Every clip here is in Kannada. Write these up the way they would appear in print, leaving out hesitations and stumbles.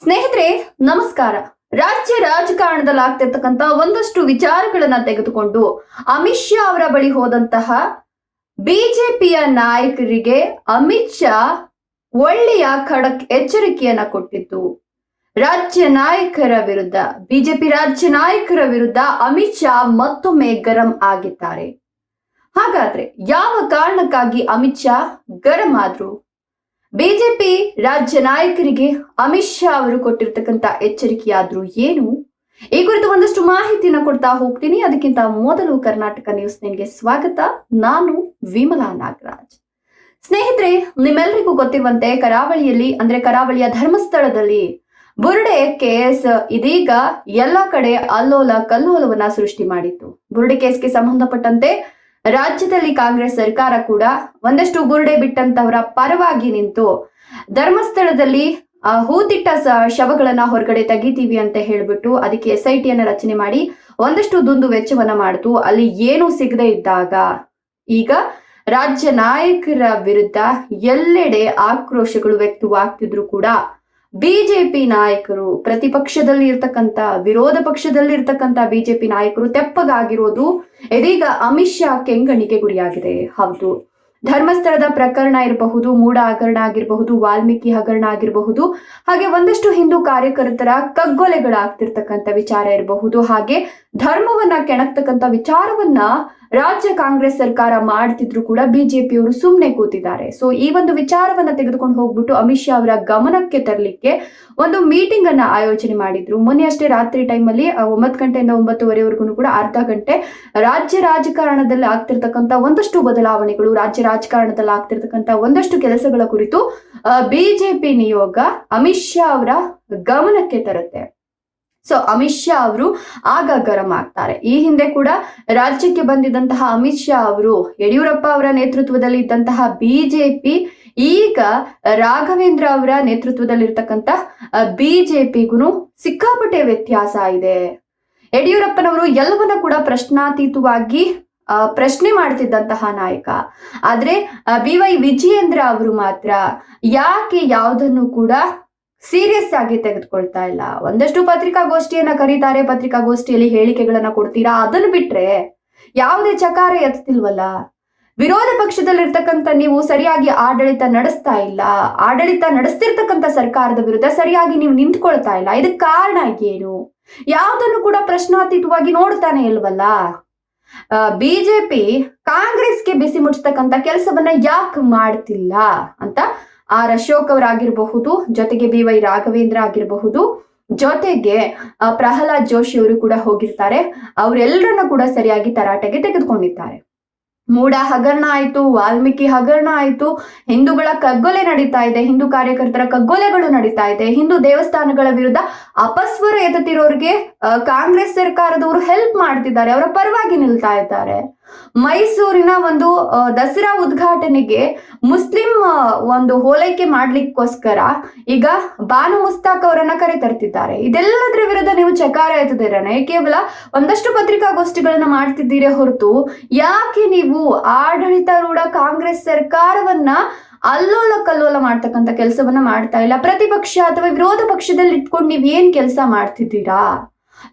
ಸ್ನೇಹಿತರೆ ನಮಸ್ಕಾರ. ರಾಜ್ಯ ರಾಜಕಾರಣದಲ್ಲಿ ಆಗ್ತಿರ್ತಕ್ಕಂತ ಒಂದಷ್ಟು ವಿಚಾರಗಳನ್ನ ತೆಗೆದುಕೊಂಡು ಅಮಿತ್ ಶಾ ಅವರ ಬಳಿ ಹೋದಂತಹ ಬಿಜೆಪಿಯ ನಾಯಕರಿಗೆ ಅಮಿತ್ ಶಾ ಒಳ್ಳೆಯ ಖಡಕ್ ಎಚ್ಚರಿಕೆಯನ್ನ ಕೊಟ್ಟಿದ್ದು. ರಾಜ್ಯ ನಾಯಕರ ವಿರುದ್ಧ ಬಿಜೆಪಿ ರಾಜ್ಯ ನಾಯಕರ ವಿರುದ್ಧ ಅಮಿತ್ ಶಾ ಮತ್ತೊಮ್ಮೆ ಗರಂ ಆಗಿದ್ದಾರೆ. ಹಾಗಾದ್ರೆ ಯಾವ ಕಾರಣಕ್ಕಾಗಿ ಅಮಿತ್ ಶಾ ಗರಂ ಆದ್ರು? ಬಿಜೆಪಿ ರಾಜ್ಯ ನಾಯಕರಿಗೆ ಅಮಿತ್ ಶಾ ಅವರು ಕೊಟ್ಟಿರ್ತಕ್ಕಂಥ ಎಚ್ಚರಿಕೆಯಾದ್ರೂ ಏನು? ಈ ಕುರಿತು ಒಂದಷ್ಟು ಮಾಹಿತಿನ ಕೊಡ್ತಾ ಹೋಗ್ತೀನಿ. ಅದಕ್ಕಿಂತ ಮೊದಲು ಕರ್ನಾಟಕ ನ್ಯೂಸ್ ನಿಮಗೆ ಸ್ವಾಗತ. ನಾನು ವಿಮಲಾ ನಾಗರಾಜ್. ಸ್ನೇಹಿತರೆ, ನಿಮ್ಮೆಲ್ಲರಿಗೂ ಗೊತ್ತಿರುವಂತೆ ಕರಾವಳಿಯ ಧರ್ಮಸ್ಥಳದಲ್ಲಿ ಬುರುಡೆ ಕೇಸ್ ಇದೀಗ ಎಲ್ಲ ಕಡೆ ಅಲ್ಲೋಲ ಕಲ್ಲೋಲವನ್ನ ಸೃಷ್ಟಿ ಮಾಡಿತ್ತು. ಬುರುಡೆ ಕೇಸ್ಗೆ ಸಂಬಂಧಪಟ್ಟಂತೆ ರಾಜ್ಯದಲ್ಲಿ ಕಾಂಗ್ರೆಸ್ ಸರ್ಕಾರ ಕೂಡ ಒಂದಷ್ಟು ಬುರುಡೆ ಬಿಟ್ಟಂತವರ ಪರವಾಗಿ ನಿಂತು ಧರ್ಮಸ್ಥಳದಲ್ಲಿ ಹೂತಿಟ್ಟ ಶವಗಳನ್ನ ಹೊರಗಡೆ ತೆಗಿತೀವಿ ಅಂತ ಹೇಳ್ಬಿಟ್ಟು ಅದಕ್ಕೆ SIT ಅನ್ನ ರಚನೆ ಮಾಡಿ ಒಂದಷ್ಟು ದುಂದು ವೆಚ್ಚವನ್ನ ಮಾಡಿತು. ಅಲ್ಲಿ ಏನೂ ಸಿಗದೆ ಇದ್ದಾಗ ಈಗ ರಾಜ್ಯ ನಾಯಕರ ವಿರುದ್ಧ ಎಲ್ಲೆಡೆ ಆಕ್ರೋಶಗಳು ವ್ಯಕ್ತವಾಗ್ತಿದ್ರು ಕೂಡ ಬಿಜೆಪಿ ನಾಯಕರು, ಪ್ರತಿಪಕ್ಷದಲ್ಲಿ ಇರ್ತಕ್ಕಂಥ ವಿರೋಧ ಪಕ್ಷದಲ್ಲಿ ಇರ್ತಕ್ಕಂಥ ಬಿಜೆಪಿ ನಾಯಕರು ತೆಪ್ಪಗಾಗಿರೋದು ಇದೀಗ ಅಮಿತ್ ಶಾ ಕೆಂಗಣಿಗೆ ಗುರಿಯಾಗಿದೆ. ಹೌದು, ಧರ್ಮಸ್ಥಳದ ಪ್ರಕರಣ ಇರಬಹುದು, ಮೂಢ ಹಗರಣ ಆಗಿರಬಹುದು, ವಾಲ್ಮೀಕಿ ಹಗರಣ ಆಗಿರಬಹುದು, ಹಾಗೆ ಒಂದಷ್ಟು ಹಿಂದೂ ಕಾರ್ಯಕರ್ತರ ಕಗ್ಗೊಲೆಗಳಾಗ್ತಿರ್ತಕ್ಕಂಥ ವಿಚಾರ ಇರಬಹುದು, ಹಾಗೆ ಧರ್ಮವನ್ನ ಕೆಣಕ್ತಕ್ಕಂಥ ವಿಚಾರವನ್ನ ರಾಜ್ಯ ಕಾಂಗ್ರೆಸ್ ಸರ್ಕಾರ ಮಾಡ್ತಿದ್ರು ಕೂಡ ಬಿಜೆಪಿಯವರು ಸುಮ್ಮನೆ ಕೂತಿದ್ದಾರೆ. ಸೊ ಈ ಒಂದು ವಿಚಾರವನ್ನ ತೆಗೆದುಕೊಂಡು ಹೋಗ್ಬಿಟ್ಟು ಅಮಿತ್ ಶಾ ಅವರ ಗಮನಕ್ಕೆ ತರಲಿಕ್ಕೆ ಒಂದು ಮೀಟಿಂಗ್ ಅನ್ನ ಆಯೋಜನೆ ಮಾಡಿದ್ರು. ಮೊನ್ನೆ ಅಷ್ಟೇ ರಾತ್ರಿ ಟೈಮಲ್ಲಿ 9 ಗಂಟೆಯಿಂದ 9:30ವರೆಗೂ ಕೂಡ ಅರ್ಧ ಗಂಟೆ ರಾಜ್ಯ ರಾಜಕಾರಣದಲ್ಲಿ ಆಗ್ತಿರ್ತಕ್ಕಂಥ ಒಂದಷ್ಟು ಬದಲಾವಣೆಗಳು, ರಾಜ್ಯ ರಾಜಕಾರಣದಲ್ಲಿ ಆಗ್ತಿರ್ತಕ್ಕಂಥ ಒಂದಷ್ಟು ಕೆಲಸಗಳ ಕುರಿತು ಬಿಜೆಪಿ ನಿಯೋಗ ಅಮಿತ್ ಶಾ ಅವರ ಗಮನಕ್ಕೆ ತರುತ್ತೆ. ಸೊ ಅಮಿತ್ ಶಾ ಅವರು ಆಗ ಗರಂ ಆಗ್ತಾರೆ. ಈ ಹಿಂದೆ ಕೂಡ ರಾಜ್ಯಕ್ಕೆ ಬಂದಿದ್ದಂತಹ ಅಮಿತ್ ಶಾ ಅವರು ಯಡಿಯೂರಪ್ಪ ಅವರ ನೇತೃತ್ವದಲ್ಲಿ ಇದ್ದಂತಹ ಬಿಜೆಪಿ ಈಗ ರಾಘವೇಂದ್ರ ಅವರ ನೇತೃತ್ವದಲ್ಲಿರ್ತಕ್ಕಂಥ ಬಿಜೆಪಿಗೂ ಸಿಕ್ಕಾಪಟ್ಟೆ ವ್ಯತ್ಯಾಸ ಇದೆ. ಯಡಿಯೂರಪ್ಪನವರು ಎಲ್ಲವನ್ನ ಕೂಡ ಪ್ರಶ್ನಾತೀತವಾಗಿ ಪ್ರಶ್ನೆ ಮಾಡ್ತಿದ್ದಂತಹ ನಾಯಕ. ಆದ್ರೆ BY ವಿಜಯೇಂದ್ರ ಅವರು ಮಾತ್ರ ಯಾಕೆ ಯಾವುದನ್ನು ಕೂಡ ಸೀರಿಯಸ್ ಆಗಿ ತೆಗೆದುಕೊಳ್ತಾ ಇಲ್ಲ. ಒಂದಷ್ಟು ಪತ್ರಿಕಾಗೋಷ್ಠಿಯನ್ನ ಕರೀತಾರೆ, ಪತ್ರಿಕಾಗೋಷ್ಠಿಯಲ್ಲಿ ಹೇಳಿಕೆಗಳನ್ನ ಕೊಡ್ತೀರಾ, ಅದನ್ನು ಬಿಟ್ರೆ ಯಾವುದೇ ಚಕಾರ ಎತ್ತಿಲ್ವಲ್ಲ. ವಿರೋಧ ಪಕ್ಷದಲ್ಲಿರ್ತಕ್ಕಂಥ ನೀವು ಸರಿಯಾಗಿ ಆಡಳಿತ ನಡೆಸ್ತಾ ಇಲ್ಲ, ಆಡಳಿತ ನಡೆಸ್ತಿರ್ತಕ್ಕಂಥ ಸರ್ಕಾರದ ವಿರುದ್ಧ ಸರಿಯಾಗಿ ನೀವು ನಿಂತ್ಕೊಳ್ತಾ ಇಲ್ಲ. ಇದಕ್ಕೆ ಕಾರಣ ಏನು? ಯಾವುದನ್ನು ಕೂಡ ಪ್ರಶ್ನಾತೀತವಾಗಿ ನೋಡ್ತಾನೆ ಇಲ್ವಲ್ಲ. ಬಿಜೆಪಿ ಕಾಂಗ್ರೆಸ್ಗೆ ಬಿಸಿ ಮುಚ್ಚತಕ್ಕಂಥ ಕೆಲಸವನ್ನ ಯಾಕೆ ಮಾಡ್ತಿಲ್ಲ ಅಂತ ಅಶೋಕ್ ಅವರಾಗಿರಬಹುದು, ಜೊತೆಗೆ BY ರಾಘವೇಂದ್ರ ಆಗಿರಬಹುದು, ಜೊತೆಗೆ ಪ್ರಹ್ಲಾದ್ ಜೋಶಿ ಅವರು ಕೂಡ ಹೋಗಿರ್ತಾರೆ. ಅವರೆಲ್ಲರನ್ನ ಕೂಡ ಸರಿಯಾಗಿ ತರಾಟೆಗೆ ತೆಗೆದುಕೊಂಡಿದ್ದಾರೆ. ಮೂಢ ಹಗರಣ ಆಯ್ತು, ವಾಲ್ಮೀಕಿ ಹಗರಣ ಆಯ್ತು, ಹಿಂದೂಗಳ ಕಗ್ಗೊಲೆ ನಡೀತಾ ಇದೆ, ಹಿಂದೂ ಕಾರ್ಯಕರ್ತರ ಕಗ್ಗೊಲೆಗಳು ನಡೀತಾ ಇದೆ, ಹಿಂದೂ ದೇವಸ್ಥಾನಗಳ ವಿರುದ್ಧ ಅಪಸ್ವರ ಎತ್ತುತ್ತಿರೋರಿಗೆ ಕಾಂಗ್ರೆಸ್ ಸರ್ಕಾರದವರು ಹೆಲ್ಪ್ ಮಾಡ್ತಿದ್ದಾರೆ, ಅವರ ಪರವಾಗಿ ನಿಲ್ತಾ ಇದ್ದಾರೆ. ಮೈಸೂರಿನ ಒಂದು ದಸರಾ ಉದ್ಘಾಟನೆಗೆ ಮುಸ್ಲಿಂ ಒಂದು ಹೋಲೈಕೆ ಮಾಡ್ಲಿಕ್ಕೋಸ್ಕರ ಈಗ ಬಾನು ಮುಸ್ತಾಕ್ ಅವರನ್ನ ಕರೆ ತರ್ತಿದ್ದಾರೆ. ಇದೆಲ್ಲದರ ವಿರುದ್ಧ ನೀವು ಚಕಾರ ಎತ್ತದಿರನೆ ಕೇವಲ ಒಂದಷ್ಟು ಪತ್ರಿಕಾಗೋಷ್ಠಿಗಳನ್ನ ಮಾಡ್ತಿದ್ದೀರೇ ಹೊರತು ಯಾಕೆ ನೀವು ಆಡಳಿತಾರೂಢ ಕಾಂಗ್ರೆಸ್ ಸರ್ಕಾರವನ್ನ ಅಲ್ಲೋಲ ಕಲ್ಲೋಲ ಮಾಡ್ತಕ್ಕಂಥ ಕೆಲಸವನ್ನ ಮಾಡ್ತಾ ಇಲ್ಲ? ಪ್ರತಿಪಕ್ಷ ಅಥವಾ ವಿರೋಧ ಪಕ್ಷದಲ್ಲಿ ಇಟ್ಕೊಂಡು ನೀವ್ ಏನ್ ಕೆಲಸ ಮಾಡ್ತಿದ್ದೀರಾ?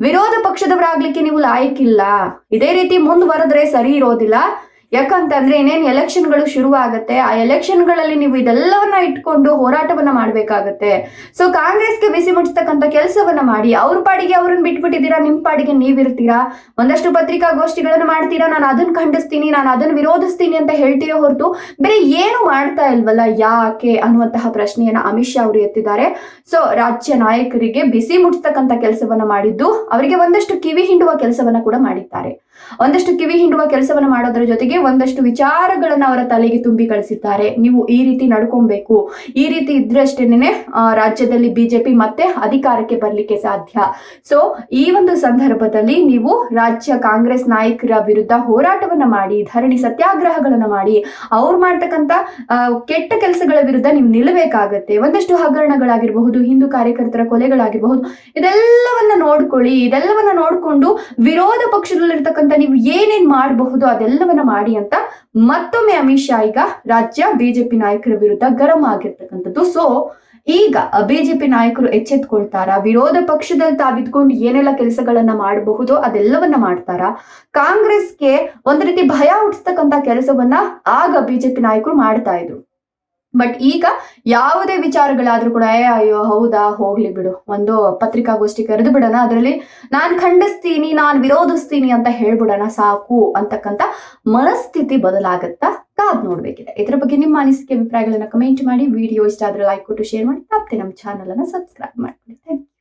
ವಿರೋಧ ಪಕ್ಷದವರಾಗ್ಲಿಕ್ಕೆ ನೀವು ಲಾಯಕ್ಕಿಲ್ಲ. ಇದೇ ರೀತಿ ಮುಂದುವರೆದ್ರೆ ಸರಿ ಇರೋದಿಲ್ಲ. ಯಾಕಂತಂದ್ರೆ ಇನ್ನೇನು ಎಲೆಕ್ಷನ್ಗಳು ಶುರುವಾಗತ್ತೆ. ಆ ಎಲೆಕ್ಷನ್ಗಳಲ್ಲಿ ನೀವು ಇದೆಲ್ಲವನ್ನ ಇಟ್ಕೊಂಡು ಹೋರಾಟವನ್ನ ಮಾಡ್ಬೇಕಾಗತ್ತೆ. ಸೊ ಕಾಂಗ್ರೆಸ್ಗೆ ಬಿಸಿ ಮುಚ್ಚತಕ್ಕಂಥ ಕೆಲಸವನ್ನ ಮಾಡಿ, ಅವ್ರ ಪಾಡಿಗೆ ಅವ್ರನ್ನ ಬಿಟ್ಬಿಟ್ಟಿದ್ದೀರಾ, ನಿಮ್ ಪಾಡಿಗೆ ನೀವಿರ್ತೀರಾ, ಒಂದಷ್ಟು ಪತ್ರಿಕಾಗೋಷ್ಠಿಗಳನ್ನ ಮಾಡ್ತೀರಾ, ನಾನು ಅದನ್ನ ಖಂಡಿಸ್ತೀನಿ, ನಾನು ಅದನ್ನ ವಿರೋಧಿಸ್ತೀನಿ ಅಂತ ಹೇಳ್ತೀರಾ ಹೊರತು ಬೇರೆ ಏನು ಮಾಡ್ತಾ ಇಲ್ವಲ್ಲ. ಯಾಕೆ ಅನ್ನುವಂತಹ ಪ್ರಶ್ನೆಯನ್ನ ಅಮಿತ್ ಶಾ ಅವರು ಎತ್ತಿದ್ದಾರೆ. ಸೊ ರಾಜ್ಯ ನಾಯಕರಿಗೆ ಬಿಸಿ ಮುಚ್ಚತಕ್ಕಂಥ ಕೆಲಸವನ್ನ ಮಾಡಿದ್ದು, ಅವರಿಗೆ ಒಂದಷ್ಟು ಕಿವಿ ಹಿಂಡುವ ಕೆಲಸವನ್ನ ಕೂಡ ಮಾಡಿದ್ದಾರೆ. ಒಂದಷ್ಟು ಕಿವಿ ಹಿಂಡುವ ಕೆಲಸವನ್ನ ಮಾಡೋದ್ರ ಜೊತೆಗೆ ಒಂದಷ್ಟು ವಿಚಾರಗಳನ್ನ ಅವರ ತಲೆಗೆ ತುಂಬಿ ಕಳಿಸಿದ್ದಾರೆ. ನೀವು ಈ ರೀತಿ ನಡ್ಕೊಬೇಕು, ಈ ರೀತಿ ಇದ್ರಷ್ಟೇನೆ ರಾಜ್ಯದಲ್ಲಿ ಬಿಜೆಪಿ ಮತ್ತೆ ಅಧಿಕಾರಕ್ಕೆ ಬರ್ಲಿಕ್ಕೆ ಸಾಧ್ಯ. ಸೊ ಈ ಒಂದು ಸಂದರ್ಭದಲ್ಲಿ ನೀವು ರಾಜ್ಯ ಕಾಂಗ್ರೆಸ್ ನಾಯಕರ ವಿರುದ್ಧ ಹೋರಾಟವನ್ನ ಮಾಡಿ, ಧರಣಿ ಸತ್ಯಾಗ್ರಹಗಳನ್ನ ಮಾಡಿ, ಅವ್ರು ಮಾಡ್ತಕ್ಕಂಥ ಕೆಟ್ಟ ಕೆಲಸಗಳ ವಿರುದ್ಧ ನೀವು ನಿಲ್ಲಬೇಕಾಗತ್ತೆ. ಒಂದಷ್ಟು ಹಗರಣಗಳಾಗಿರಬಹುದು, ಹಿಂದೂ ಕಾರ್ಯಕರ್ತರ ಕೊಲೆಗಳಾಗಿರಬಹುದು, ಇದೆಲ್ಲವನ್ನ ನೋಡ್ಕೊಳ್ಳಿ. ಇದೆಲ್ಲವನ್ನ ನೋಡ್ಕೊಂಡು ವಿರೋಧ ಪಕ್ಷದಲ್ಲಿರ್ತಕ್ಕಂಥ ನೀವು ಏನೇನ್ ಮಾಡಬಹುದು ಅದೆಲ್ಲವನ್ನ ಮಾಡಿ ಅಂತ ಮತ್ತೊಮ್ಮೆ ಅಮಿತ್ ಶಾ ಈಗ ರಾಜ್ಯ ಬಿಜೆಪಿ ನಾಯಕರ ವಿರುದ್ಧ ಗರಂ ಆಗಿರ್ತಕ್ಕಂಥದ್ದು. ಸೊ ಈಗ ಬಿಜೆಪಿ ನಾಯಕರು ಎಚ್ಚೆತ್ಕೊಳ್ತಾರ, ವಿರೋಧ ಪಕ್ಷದಲ್ಲಿ ತಾವಿದ್ಕೊಂಡು ಏನೆಲ್ಲ ಕೆಲಸಗಳನ್ನ ಮಾಡಬಹುದು ಅದೆಲ್ಲವನ್ನ ಮಾಡ್ತಾರ, ಕಾಂಗ್ರೆಸ್ಗೆ ಒಂದು ರೀತಿ ಭಯ ಹುಟ್ಟಿಸ್ತಕ್ಕಂತ ಕೆಲಸವನ್ನ ಆಗ ಬಿಜೆಪಿ ನಾಯಕರು ಮಾಡ್ತಾ ಇದ್ರು. ಬಟ್ ಈಗ ಯಾವುದೇ ವಿಚಾರಗಳಾದ್ರೂ ಕೂಡ ಅಯ್ಯೋ ಹೌದಾ ಹೋಗ್ಲಿ ಬಿಡು, ಒಂದು ಪತ್ರಿಕಾಗೋಷ್ಠಿ ಕರೆದು ಬಿಡೋಣ, ಅದರಲ್ಲಿ ನಾನ್ ಖಂಡಿಸ್ತೀನಿ, ನಾನ್ ವಿರೋಧಿಸ್ತೀನಿ ಅಂತ ಹೇಳ್ಬಿಡೋಣ ಸಾಕು ಅಂತಕ್ಕಂತ ಮನಸ್ಥಿತಿ ಬದಲಾಗತ್ತಾ ಕಾದ್ ನೋಡ್ಬೇಕಿದೆ. ಇದ್ರ ಬಗ್ಗೆ ನಿಮ್ಮ ಅನಿಸಿಕೆ ಅಭಿಪ್ರಾಯಗಳನ್ನ ಕಮೆಂಟ್ ಮಾಡಿ, ವಿಡಿಯೋ ಇಷ್ಟ ಆದ್ರೆ ಲೈಕ್ ಕೊಟ್ಟು ಶೇರ್ ಮಾಡಿ, ತಪ್ಪದೆ ನಮ್ಮ ಚಾನಲ್ ಅನ್ನ ಸಬ್ಸ್ಕ್ರೈಬ್ ಮಾಡ್ಕೊಳ್ಳಿ. Thank you.